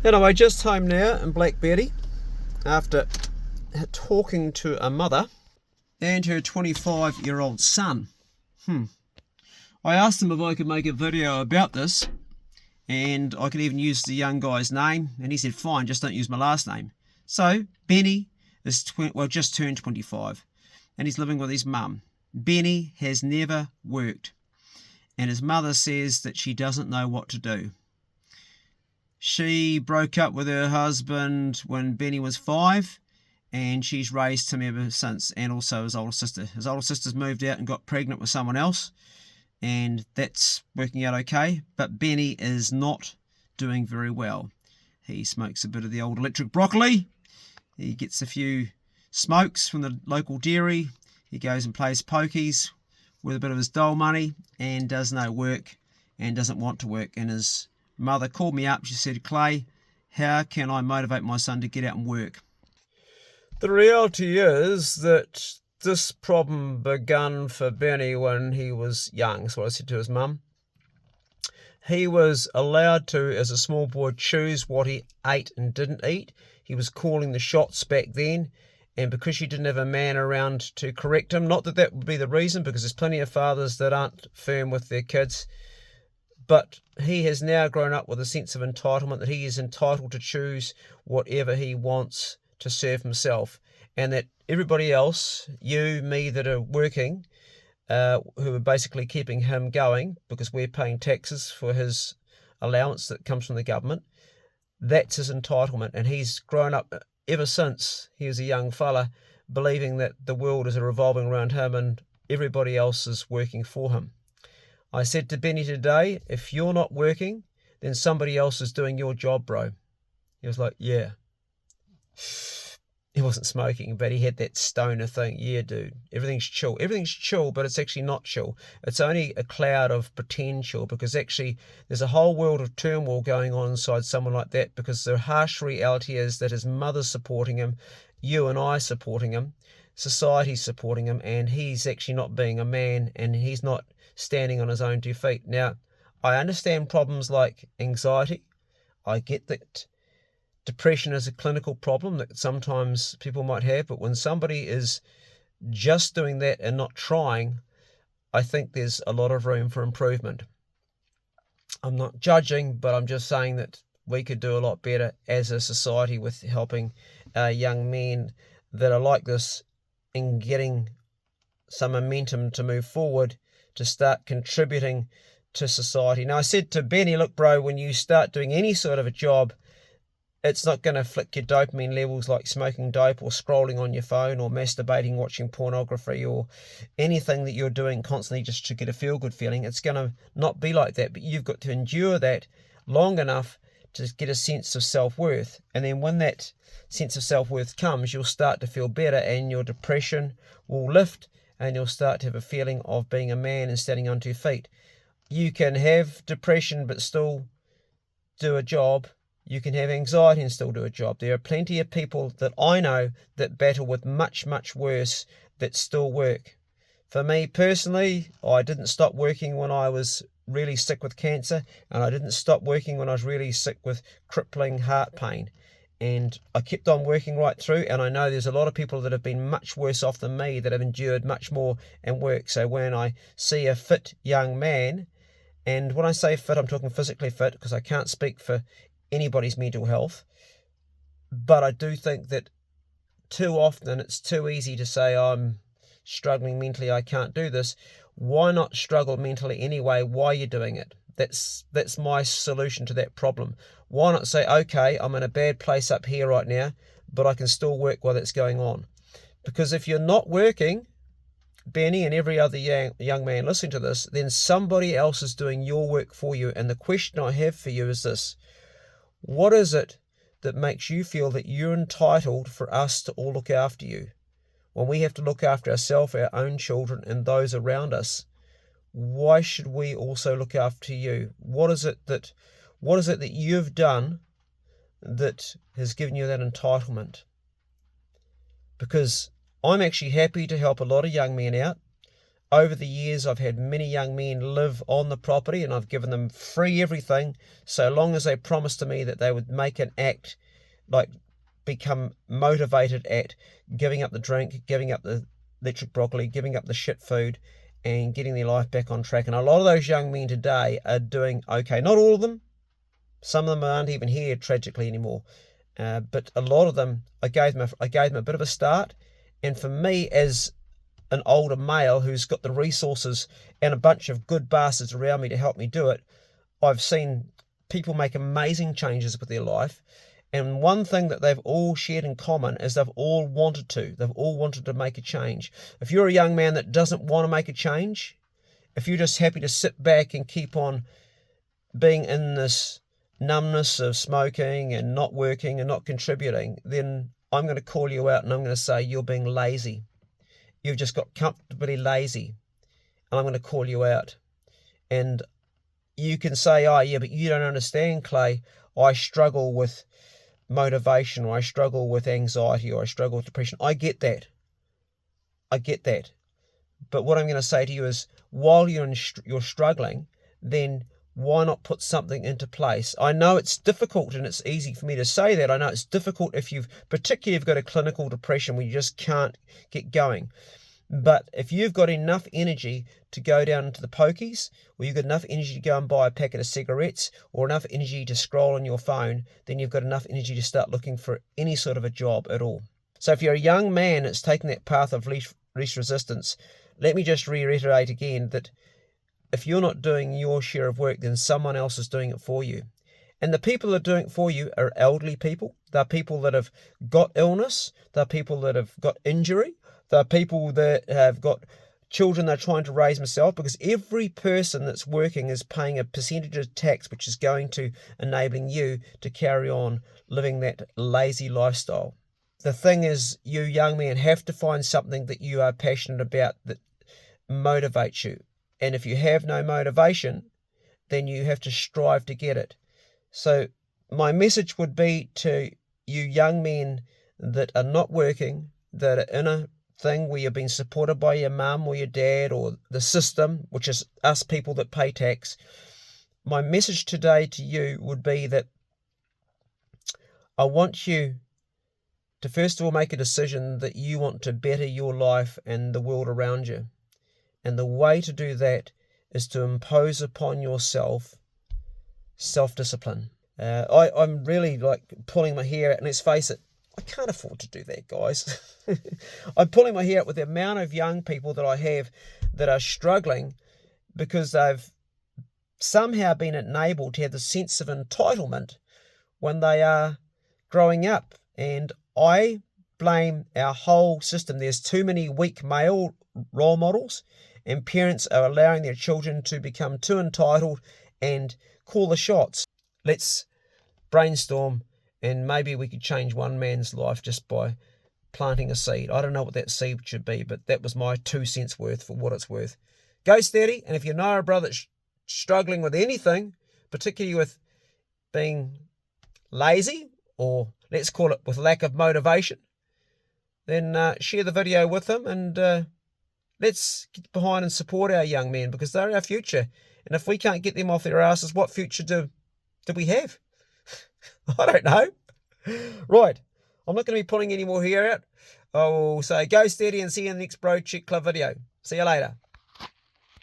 Anyway, just home now in Black Betty after talking to a mother and her 25-year-old son. I asked him if I could make a video about this and I could even use the young guy's name, and he said fine, just don't use my last name. So Benny is just turned 25 and he's living with his mum. Benny has never worked and his mother says that she doesn't know what to do. She broke up with her husband when Benny was 5 and she's raised him ever since, and also his older sister. His older sister's moved out and got pregnant with someone else, and that's working out okay, but Benny is not doing very well. He smokes a bit of the old electric broccoli, he gets a few smokes from the local dairy, he goes and plays pokies with a bit of his dole money and does no work and doesn't want to work. And his mother called me up, she said, Clay, how can I motivate my son to get out and work? The reality is that this problem began for Benny when he was young. That's what I said to his mum. He was allowed to, as a small boy, choose what he ate and didn't eat. He was calling the shots back then, and because she didn't have a man around to correct him, not that that would be the reason, because there's plenty of fathers that aren't firm with their kids, but he has now grown up with a sense of entitlement, that he is entitled to choose whatever he wants to serve himself, and that everybody else, you, me, that are working, who are basically keeping him going because we're paying taxes for his allowance that comes from the government, that's his entitlement. And he's grown up ever since he was a young fella believing that the world is revolving around him and everybody else is working for him. I said to Benny today, if you're not working, then somebody else is doing your job, bro. He was like, yeah. He wasn't smoking, but he had that stoner thing. Yeah, dude, everything's chill. Everything's chill, but it's actually not chill. It's only a cloud of pretend chill, because actually there's a whole world of turmoil going on inside someone like that, because the harsh reality is that his mother's supporting him, you and I supporting him, society's supporting him, and he's actually not being a man, and he's not standing on his own 2 feet. Now, I understand problems like anxiety. I get that depression is a clinical problem that sometimes people might have, but when somebody is just doing that and not trying, I think there's a lot of room for improvement. I'm not judging, but I'm just saying that we could do a lot better as a society with helping young men that are like this in getting some momentum to move forward, to start contributing to society. Now, I said to Benny, look, bro, when you start doing any sort of a job, it's not going to flick your dopamine levels like smoking dope or scrolling on your phone or masturbating, watching pornography, or anything that you're doing constantly just to get a feel-good feeling. It's going to not be like that, but you've got to endure that long enough to get a sense of self-worth. And then when that sense of self-worth comes, you'll start to feel better and your depression will lift and you'll start to have a feeling of being a man and standing on 2 feet. You can have depression but still do a job. You can have anxiety and still do a job. There are plenty of people that I know that battle with much, much worse that still work. For me personally, I didn't stop working when I was really sick with cancer, and I didn't stop working when I was really sick with crippling heart pain. And I kept on working right through, and I know there's a lot of people that have been much worse off than me that have endured much more and work. So when I see a fit young man, and when I say fit, I'm talking physically fit, because I can't speak for anybody's mental health, but I do think that too often it's too easy to say, I'm struggling mentally, I can't do this. Why not struggle mentally anyway while you're doing it? That's my solution to that problem. Why not say, okay, I'm in a bad place up here right now, but I can still work while that's going on? Because if you're not working, Benny and every other young man listening to this, then somebody else is doing your work for you. And the question I have for you is this: what is it that makes you feel that you're entitled for us to all look after you, when we have to look after ourselves, our own children, and those around us? Why should we also look after you? What is it that you've done that has given you that entitlement? Because I'm actually happy to help a lot of young men out. over the years, I've had many young men live on the property, and I've given them free everything, so long as they promised to me that they would make an act, like become motivated at giving up the drink, giving up the electric broccoli, giving up the shit food, and getting their life back on track. And a lot of those young men today are doing okay. Not all of them. Some of them aren't even here, tragically, anymore. But a lot of them, I gave them a bit of a start. And for me, as an older male who's got the resources and a bunch of good bastards around me to help me do it, I've seen people make amazing changes with their life. And one thing that they've all shared in common is they've all wanted to. They've all wanted to make a change. If you're a young man that doesn't want to make a change, if you're just happy to sit back and keep on being in this numbness of smoking and not working and not contributing, then I'm going to call you out and I'm going to say you're being lazy. You've just got comfortably lazy. And I'm going to call you out. And you can say, oh yeah, but you don't understand, Clay. I struggle with motivation, or I struggle with anxiety, or I struggle with depression. I get that. But what I'm going to say to you is, while you're struggling, then why not put something into place? I know it's difficult, and it's easy for me to say that. I know it's difficult particularly if you've got a clinical depression where you just can't get going. But if you've got enough energy to go down into the pokies, or you've got enough energy to go and buy a packet of cigarettes, or enough energy to scroll on your phone, then you've got enough energy to start looking for any sort of a job at all. So if you're a young man that's taking that path of least resistance, let me just reiterate again that if you're not doing your share of work, then someone else is doing it for you. And the people that are doing it for you are elderly people. They're people that have got illness. They're people that have got injury. There are people that have got children they're trying to raise themselves, because every person that's working is paying a percentage of tax which is going to enabling you to carry on living that lazy lifestyle. The thing is, you young men have to find something that you are passionate about that motivates you. And if you have no motivation, then you have to strive to get it. So my message would be to you young men that are not working, that are in a thing where you're being supported by your mum or your dad or the system, which is us people that pay tax. My message today to you would be that I want you to first of all make a decision that you want to better your life and the world around you. And the way to do that is to impose upon yourself self-discipline. I'm really pulling my hair out, and let's face it, I can't afford to do that, guys. I'm pulling my hair out with the amount of young people that I have that are struggling because they've somehow been enabled to have the sense of entitlement when they are growing up. And I blame our whole system. There's too many weak male role models, and parents are allowing their children to become too entitled and call the shots. Let's brainstorm, and maybe we could change one man's life just by planting a seed. I don't know what that seed should be, but that was my 2 cents worth for what it's worth. Go steady, and if you know a brother that's struggling with anything, particularly with being lazy, or let's call it with lack of motivation, then share the video with them, and let's get behind and support our young men, because they're our future. And if we can't get them off their asses, what future do we have? I don't know. Right. I'm not going to be pulling any more hair out. I will say go steady and see you in the next Bro Check Club video. See you later.